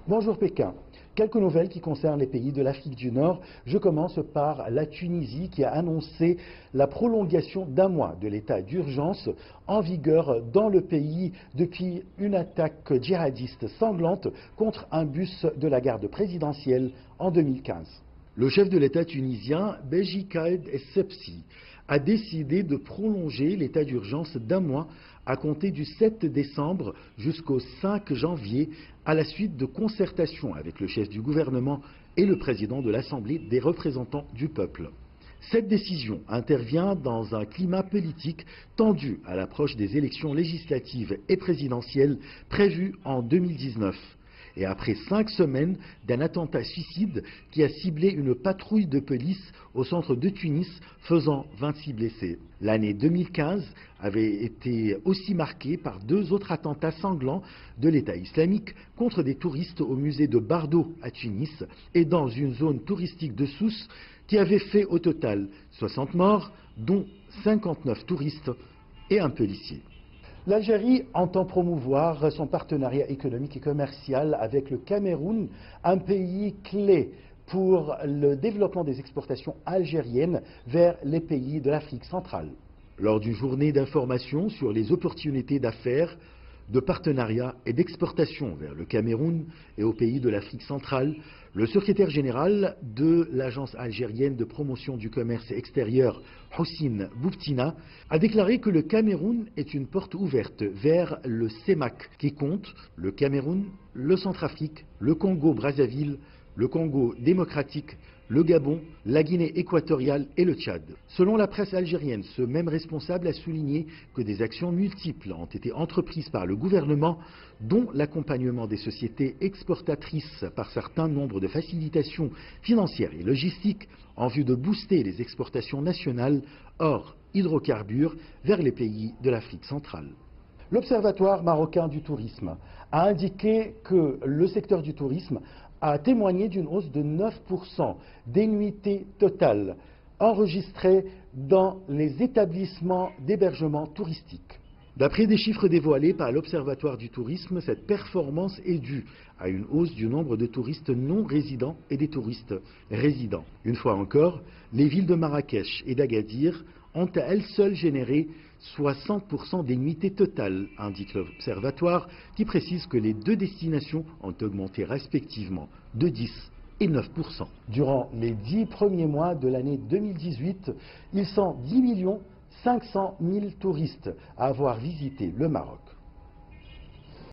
Bonjour Pékin. Quelques nouvelles qui concernent les pays de l'Afrique du Nord. Je commence par la Tunisie qui a annoncé la prolongation d'un mois de l'état d'urgence en vigueur dans le pays depuis une attaque djihadiste sanglante contre un bus de la garde présidentielle en 2015. Le chef de l'État tunisien, Beji Caid Essebsi, a décidé de prolonger l'état d'urgence d'un mois à compter du 7 décembre jusqu'au 5 janvier à la suite de concertations avec le chef du gouvernement et le président de l'Assemblée des représentants du peuple. Cette décision intervient dans un climat politique tendu à l'approche des élections législatives et présidentielles prévues en 2019. Et après 5 semaines d'un attentat suicide qui a ciblé une patrouille de police au centre de Tunis, faisant 26 blessés. L'année 2015 avait été aussi marquée par 2 autres attentats sanglants de l'État islamique contre des touristes au musée de Bardo à Tunis et dans une zone touristique de Sousse qui avait fait au total 60 morts, dont 59 touristes et un policier. L'Algérie entend promouvoir son partenariat économique et commercial avec le Cameroun, un pays clé pour le développement des exportations algériennes vers les pays de l'Afrique centrale. Lors d'une journée d'information sur les opportunités d'affaires, de partenariat et d'exportation vers le Cameroun et aux pays de l'Afrique centrale, le secrétaire général de l'agence algérienne de promotion du commerce extérieur, Houssine Bouftina, a déclaré que le Cameroun est une porte ouverte vers le CEMAC qui compte le Cameroun, le Centrafrique, le Congo-Brazzaville, le Congo démocratique, le Gabon, la Guinée équatoriale et le Tchad. Selon la presse algérienne, ce même responsable a souligné que des actions multiples ont été entreprises par le gouvernement, dont l'accompagnement des sociétés exportatrices par certains nombres de facilitations financières et logistiques en vue de booster les exportations nationales hors hydrocarbures vers les pays de l'Afrique centrale. L'Observatoire marocain du tourisme a indiqué que le secteur du tourisme a témoigné d'une hausse de 9% des nuitées totales enregistrées dans les établissements d'hébergement touristique. D'après des chiffres dévoilés par l'Observatoire du tourisme, cette performance est due à une hausse du nombre de touristes non résidents et des touristes résidents. Une fois encore, les villes de Marrakech et d'Agadir ont à elles seules généré 60% des nuitées totales, indique l'Observatoire, qui précise que les 2 destinations ont augmenté respectivement de 10 et 9%. Durant les 10 premiers mois de l'année 2018, ils sont 10 500 000 touristes à avoir visité le Maroc.